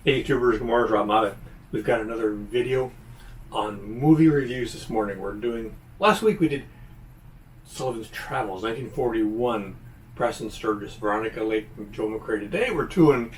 Hey YouTubers, good morning, Robb. We've got another video on movie reviews this morning. Last week we did Sullivan's Travels, 1941, Preston Sturgis, Veronica Lake, and Joe McCrea. Today we're doing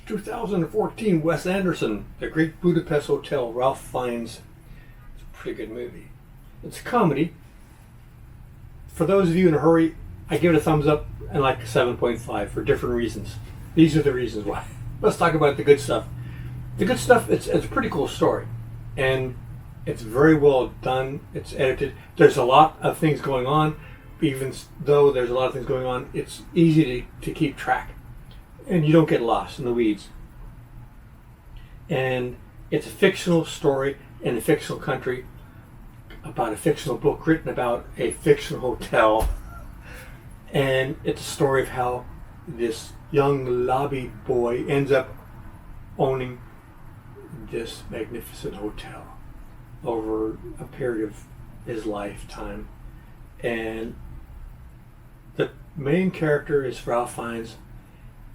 2014 Wes Anderson, The Grand Budapest Hotel, Ralph Fiennes. It's a pretty good movie. It's a comedy. For those of you in a hurry, I give it a thumbs up and like a 7.5 for different reasons. These are the reasons why. Let's talk about the good stuff. The good stuff, it's a pretty cool story. And it's very well done. It's edited. There's a lot of things going on. Even though there's a lot of things going on, it's easy to keep track. And you don't get lost in the weeds. And it's a fictional story in a fictional country about a fictional book written about a fictional hotel. And it's a story of how this young lobby boy ends up owning this magnificent hotel over a period of his lifetime. And the main character is Ralph Fiennes,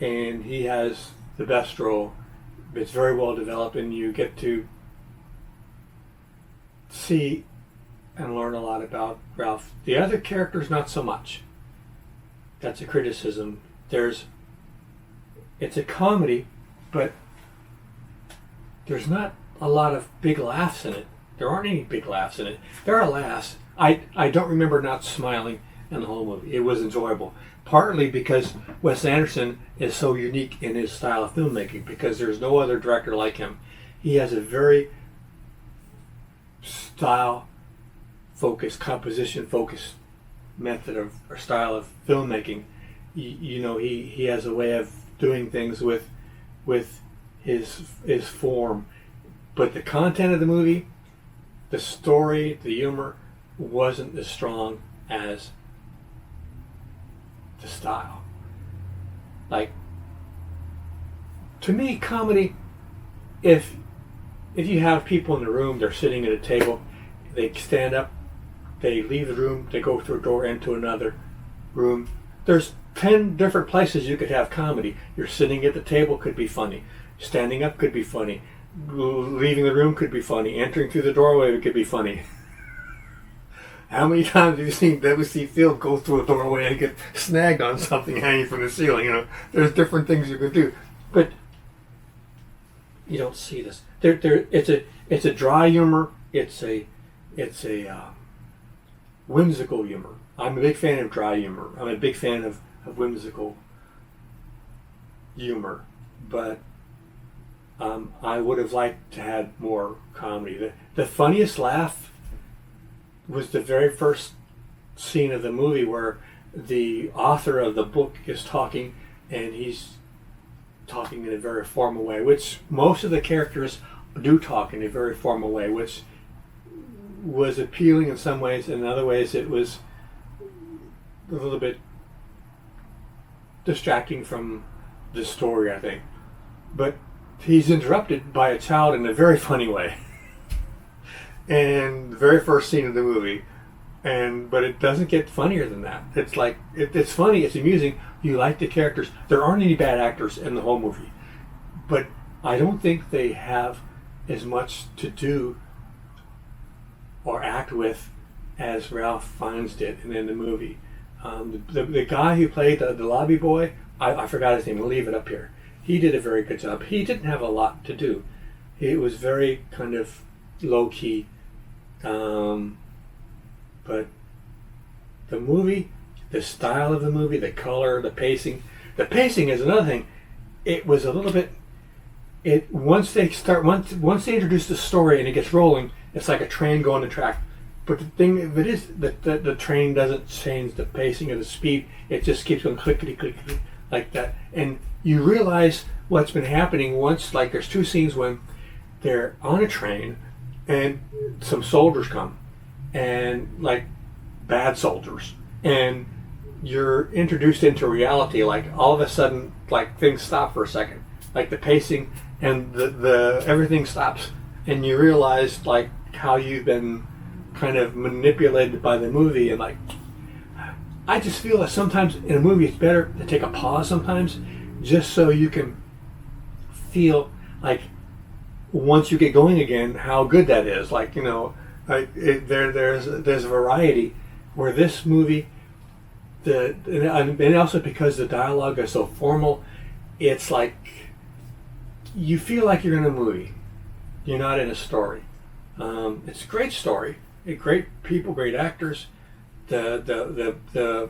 and he has the best role. It's very well developed, and you get to see and learn a lot about Ralph. The other characters, not so much. That's a criticism. It's a comedy, but there's not a lot of big laughs in it. There aren't any big laughs in it. There are laughs. I don't remember not smiling in the whole movie. It was enjoyable. Partly because Wes Anderson is so unique in his style of filmmaking, because there's no other director like him. He has a very style-focused, composition-focused method of or style of filmmaking. You know, he has a way of doing things with his form, but the content of the movie, the story, the humor wasn't as strong as the style. Like, to me, comedy, if you have people in the room, they're sitting at a table, they stand up, they leave the room, they go through a door into another room. There's 10 different places you could have comedy. You're sitting at the table could be funny. Standing up could be funny. Leaving the room could be funny. Entering through the doorway could be funny. How many times have you seen W.C. Field go through a doorway and get snagged on something hanging from the ceiling? You know, there's different things you could do, but you don't see this. It's a dry humor. It's a whimsical humor. I'm a big fan of dry humor. I'm a big fan of whimsical humor, but I would have liked to have more comedy. The funniest laugh was the very first scene of the movie where the author of the book is talking, and he's talking in a very formal way, which most of the characters do talk in a very formal way, which was appealing in some ways, and in other ways it was a little bit distracting from the story, I think. But he's interrupted by a child in a very funny way. And the very first scene of the movie. But it doesn't get funnier than that. It's like, it's funny, it's amusing, you like the characters. There aren't any bad actors in the whole movie. But I don't think they have as much to do or act with as Ralph Fiennes did in the movie. The guy who played the lobby boy, I forgot his name, we'll leave it up here. He did a very good job. He didn't have a lot to do. It was very kind of low-key. But the movie, the style of the movie, the color, the pacing. The pacing is another thing. It was a little bit... Once they introduce the story and it gets rolling, it's like a train going the track. But the thing of it is that the train doesn't change the pacing or the speed. It just keeps going clickety-clickety like that. And you realize what's been happening once, like there's two scenes when they're on a train and some soldiers come, and like bad soldiers, and you're introduced into reality. Like all of a sudden, like things stop for a second, like the pacing and the everything stops, and you realize like how you've been kind of manipulated by the movie. And like, I just feel that sometimes in a movie it's better to take a pause sometimes, just so you can feel like once you get going again, how good that is. Like, you know, there's a variety where this movie, and also because the dialogue is so formal, it's like you feel like you're in a movie. You're not in a story. It's a great story. Great people, great actors. The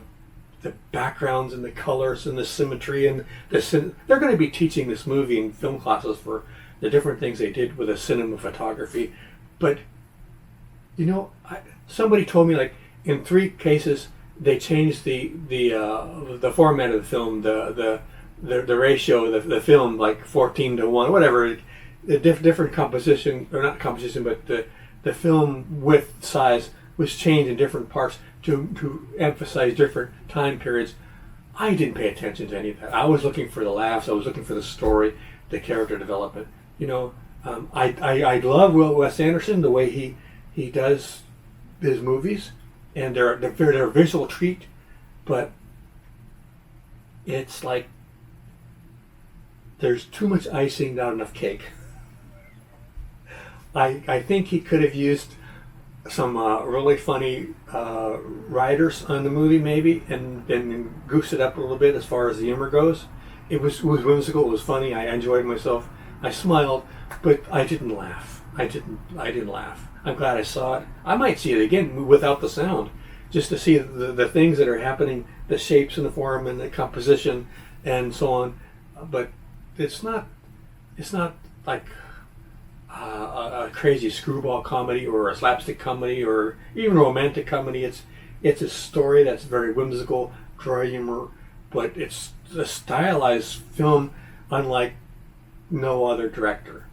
backgrounds and the colors and the symmetry and they're going to be teaching this movie in film classes for the different things they did with the cinema photography. But you know, somebody told me like in 3 cases they changed the format of the film, the ratio of the film, like 14:1, whatever, the different composition, or not composition, but the film width size was changed in different parts to emphasize different time periods. I didn't pay attention to any of that. I was looking for the laughs. I was looking for the story, the character development. You know, I love Wes Anderson, the way he does his movies, and they're a visual treat, but it's like there's too much icing, not enough cake. I think he could have used some really funny writers on the movie, maybe, and then goose it up a little bit as far as the humor goes. It was whimsical. It was funny. I enjoyed myself. I smiled, but I didn't laugh. I didn't laugh. I'm glad I saw it. I might see it again without the sound, just to see the things that are happening, the shapes and the form and the composition and so on. But it's not like a crazy screwball comedy or a slapstick comedy or even romantic comedy. It's a story that's very whimsical, dry humor, but it's a stylized film unlike no other director.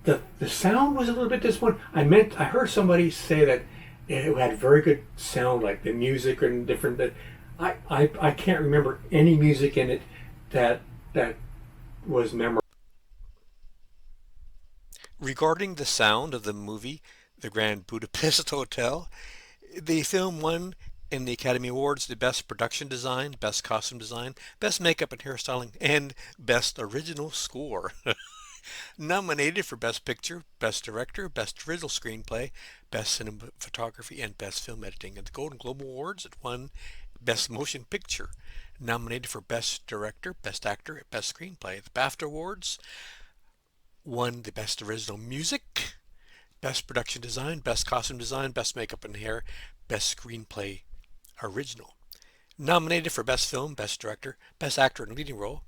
The sound was a little bit disappointing. I heard somebody say that it had very good sound, like the music and different. That I can't remember any music in it that was memorable. Regarding the sound of the movie, The Grand Budapest Hotel, the film won in the Academy Awards the Best Production Design, Best Costume Design, Best Makeup and Hairstyling, and Best Original Score. Nominated for Best Picture, Best Director, Best Original Screenplay, Best Cinematography, and Best Film Editing. At the Golden Globe Awards, it won Best Motion Picture. Nominated for Best Director, Best Actor, Best Screenplay. At the BAFTA Awards, won the Best Original Music, Best Production Design, Best Costume Design, Best Makeup and Hair, Best Screenplay Original. Nominated for Best Film, Best Director, Best Actor in a Leading Role,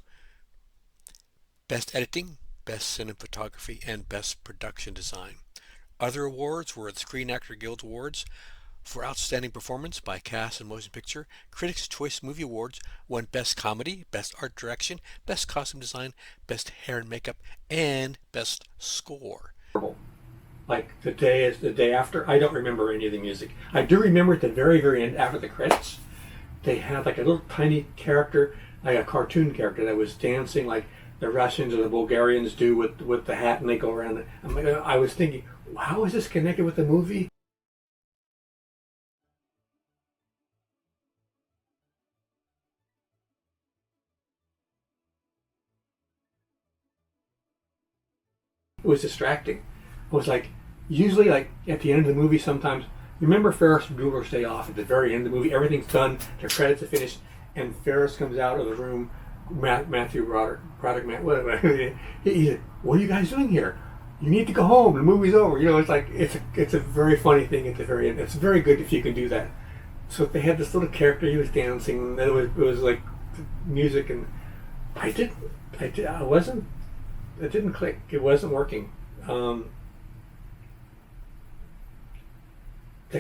Best Editing, Best Cinematography, and Best Production Design. Other awards were at the Screen Actor Guild Awards for Outstanding Performance by Cast and Motion Picture. Critics' Choice Movie Awards won Best Comedy, Best Art Direction, Best Costume Design, Best Hair and Makeup, and Best Score. Like the day after, I don't remember any of the music. I do remember at the very, very end, after the credits, they had like a little tiny character, like a cartoon character that was dancing like the Russians or the Bulgarians do with the hat, and they go around. I was thinking, how is this connected with the movie? It was distracting. It was like, usually like at the end of the movie sometimes, you remember Ferris Bueller's Day Off, at the very end of the movie, everything's done, the credits are finished, and Ferris comes out of the room, Matthew Broderick, he's like, what are you guys doing here? You need to go home, the movie's over. You know, it's like, it's a very funny thing at the very end. It's very good if you can do that. So they had this little character, he was dancing, and it was like music, and it didn't click. It wasn't working. The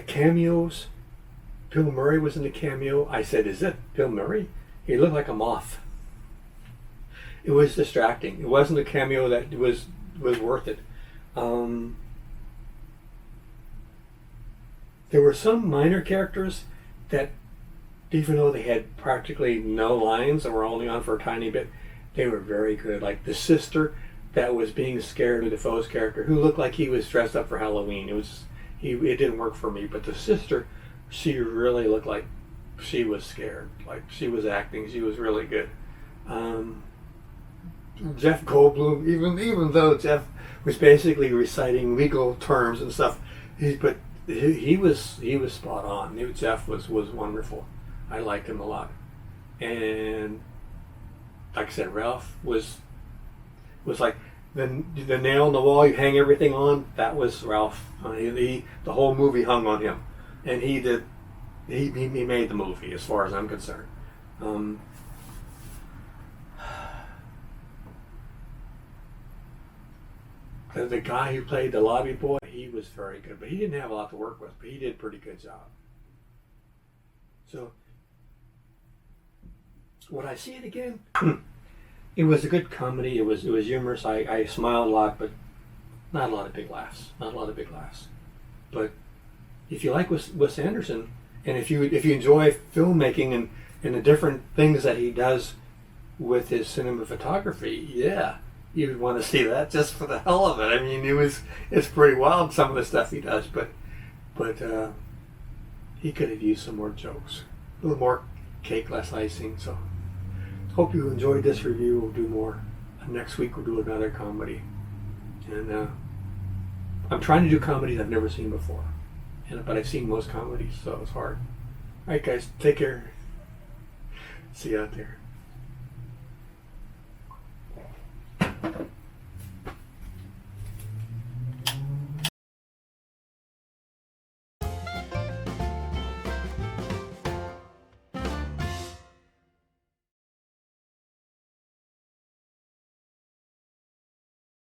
cameos, Bill Murray was in the cameo. I said, is that Bill Murray? He looked like a moth. It was distracting. It wasn't a cameo that was worth it. There were some minor characters that, even though they had practically no lines and were only on for a tiny bit, they were very good. Like the sister that was being scared of Dafoe's character, who looked like he was dressed up for Halloween. It didn't work for me. But the sister, she really looked like she was scared. Like she was acting. She was really good. Jeff Goldblum, even though Jeff was basically reciting legal terms and stuff, he was spot on. Jeff was wonderful. I liked him a lot, and like I said, Ralph was like the nail in the wall you hang everything on. That was Ralph. The whole movie hung on him, and he made the movie as far as I'm concerned. The guy who played the lobby boy, he was very good, but he didn't have a lot to work with, but he did a pretty good job. So, would I see it again? It was a good comedy. It was humorous. I smiled a lot, but not a lot of big laughs. But if you like Wes Anderson, and if you enjoy filmmaking and the different things that he does with his cinematography, yeah, you would want to see that just for the hell of it. I mean, it's pretty wild, some of the stuff he does, but he could have used some more jokes, a little more cake, less icing. So hope you enjoyed this review. We'll do more next week. We'll do another comedy, and I'm trying to do comedies I've never seen before, but I've seen most comedies, so it's hard. All right, guys, take care. See you out there.